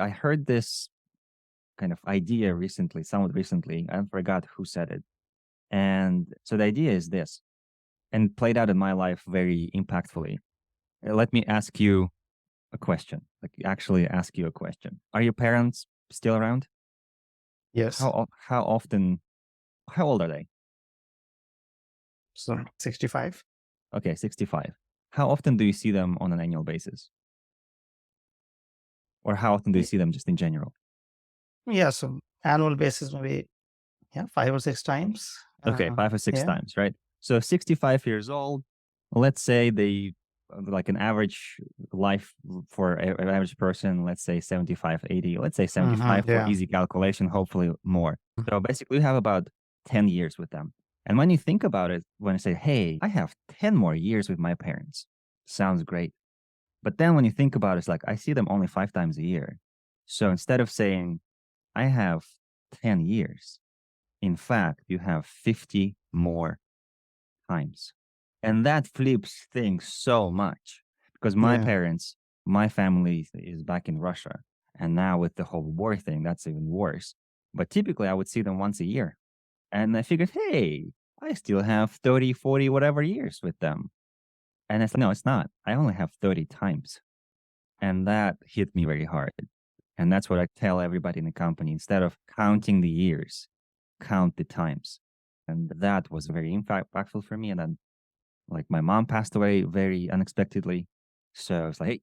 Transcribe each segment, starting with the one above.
I heard this kind of idea recently, somewhat recently. I forgot who said it. And so the idea is this, and played out in my life very impactfully. Let me ask you a question, like actually ask you a question. Are your parents still around? Yes. How often, how old are they? So 65. Okay, 65. How often do you see them on an annual basis? Or how often do you Y- see them just in general? Yeah. So annual basis, maybe, yeah, 5 or 6 times. Okay, five or six Yeah. times, right? So 65 years old, let's say they like an average life for an average person, let's say 75, 80, let's say 75 for Yeah. easy calculation, hopefully more. So basically you have about 10 years with them. And when you think about it, when you say, hey, I have 10 more years with my parents, sounds great. But then when you think about it, it's like I see them only 5 times a year. So instead of saying I have 10 years, in fact, you have 50 more times. And that flips things so much because my Yeah. parents, my family is back in Russia. And now with the whole war thing, that's even worse. But typically, I would see them once a year. And I figured, hey, I still have 30, 40, whatever years with them. And it's like, no, it's not. I only have 30 times. And that hit me very hard. And that's what I tell everybody in the company. Instead of counting the years, count the times. And that was very impactful for me. And then, like, my mom passed away very unexpectedly. So it's like,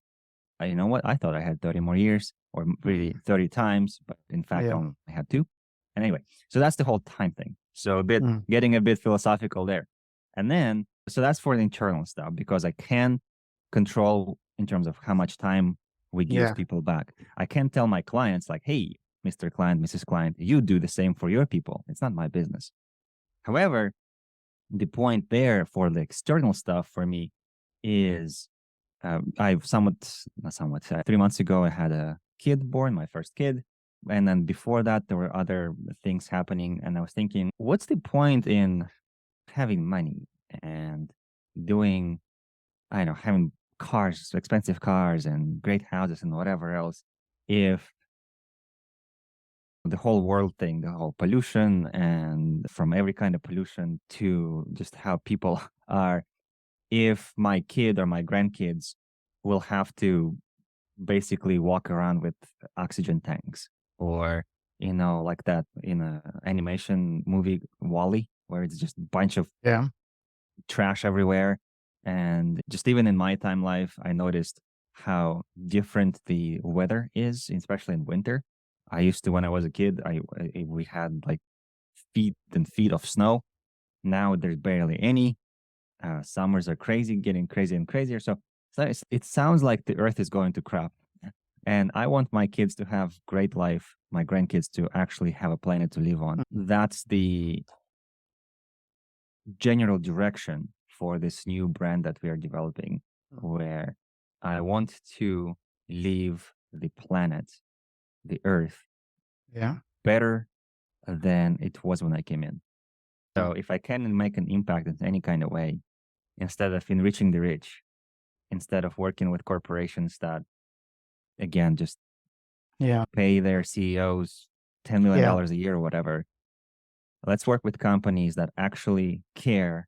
hey, you know what? I thought I had 30 more years or really 30 times, but in fact, I Yeah. only had two. And anyway, so that's the whole time thing. So Mm. getting a bit philosophical there. And then, so that's for the internal stuff because I can control in terms of how much time we give Yeah. people back. I can tell my clients, like, hey, Mr. Client, Mrs. Client, you do the same for your people. It's not my business. However, the point there for the external stuff for me is I've not somewhat, 3 months ago, I had a kid born, my first kid. And then before that, there were other things happening. And I was thinking, what's the point in having money and doing, I don't know, having cars, expensive cars and great houses and whatever else, if the whole world thing, the whole pollution and from every kind of pollution to just how people are, if my kid or my grandkids will have to basically walk around with oxygen tanks or, like that in a animation movie, Wally, where it's just a bunch of Yeah. trash everywhere. And just even in my time life, I noticed how different the weather is, especially in winter. I used to, when I was a kid, we had like feet and feet of snow. Now there's barely any. Summers are crazy, getting crazier and crazier. So it sounds like the earth is going to crap. And I want my kids to have great life, my grandkids to actually have a planet to live on. Mm. That's the general direction for this new brand that we are developing, where I want to leave the planet, the earth, Yeah. better than it was when I came in. Mm. So if I can make an impact in any kind of way, instead of enriching the rich, instead of working with corporations that, again, just Yeah. pay their CEOs $10 million Yeah. a year or whatever, let's work with companies that actually care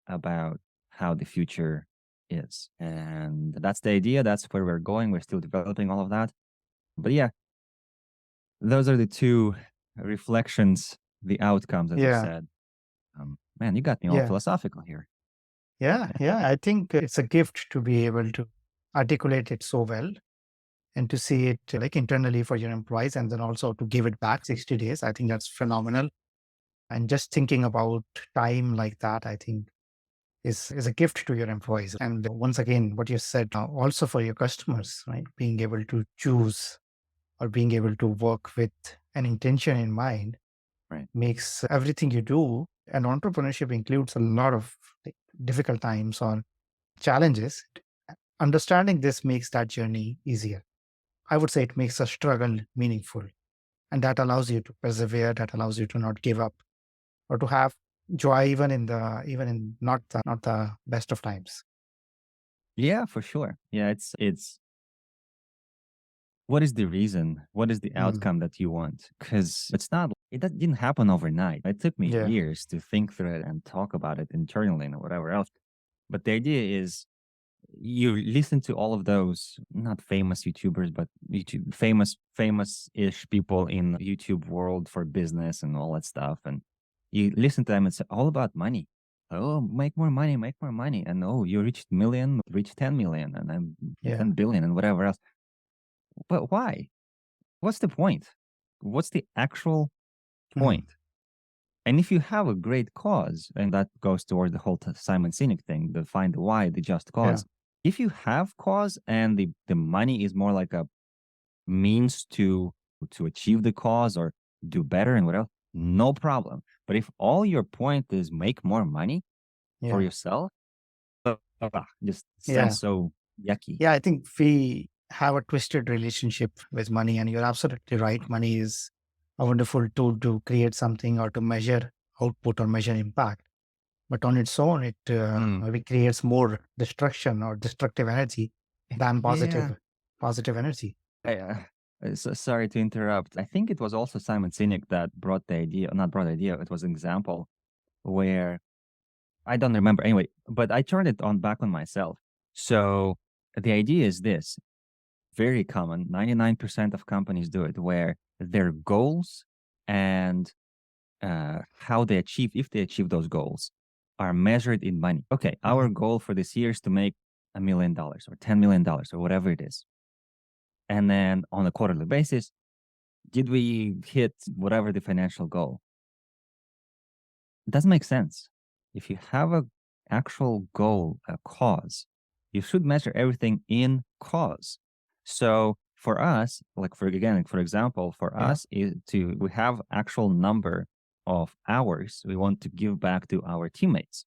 about how the future is. And that's the idea. That's where we're going. We're still developing all of that. But yeah, those are the two reflections, the outcomes, as you Yeah. said. Man, you got me all Yeah. philosophical here. Yeah. Yeah. I think it's a gift to be able to articulate it so well and to see it like internally for your employees and then also to give it back 60 days. I think that's phenomenal. And just thinking about time like that, I think is a gift to your employees. And once again, what you said also for your customers, right? Being able to choose or being able to work with an intention in mind Right. makes everything you do. And entrepreneurship includes a lot of like, difficult times or challenges. Understanding this makes that journey easier. I would say it makes a struggle meaningful. And that allows you to persevere, that allows you to not give up or to have joy even in not the best of times. Yeah, for sure. Yeah, it's what is the reason? What is the Mm, outcome that you want? Because it's not, didn't happen overnight. It took me yeah. years to think through it and talk about it internally and whatever else. But the idea is you listen to all of those not famous YouTubers, but YouTube famous-ish people in YouTube world for business and all that stuff. And you listen to them, it's all about money. Oh, make more money. And oh, you reached million, reach 10 million, and then Yeah. 10 billion and whatever else. But why? What's the point? What's the actual Mm, point? And if you have a great cause, and that goes towards the whole Simon Sinek thing, the find the why, the just yeah. cause. If you have cause and the money is more like a means to achieve the cause or do better and whatever, no problem. But if all your point is make more money for Yeah. yourself, just Yeah. sounds so yucky. Yeah. I think we have a twisted relationship with money, and you're absolutely right. Money is a wonderful tool to create something or to measure output or measure impact. But on its own, it Mm. maybe creates more destruction or destructive energy than Yeah. positive energy. So sorry to interrupt. I think it was also Simon Sinek that brought the idea, not brought the idea, it was an example where I don't remember anyway, but I turned it on back on myself. So the idea is this very common 99% of companies do it, where their goals and how they achieve, if they achieve those goals, are measured in money. Okay, our Mhm. goal for this year is to make $1 million or $10 million or whatever it is. And then on a quarterly basis, did we hit whatever the financial goal? It doesn't make sense. If you have a actual goal, a cause, you should measure everything in cause. So for us, like for again, like for example, for Yeah. us is to we have actual number of hours we want to give back to our teammates.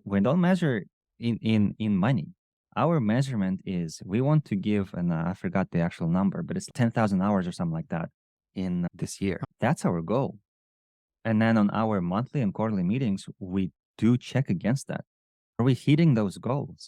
We don't measure in money. Our measurement is we want to give, and I forgot the actual number, but it's 10,000 hours or something like that in this year. That's our goal. And then on our monthly and quarterly meetings, we do check against that. Are we hitting those goals?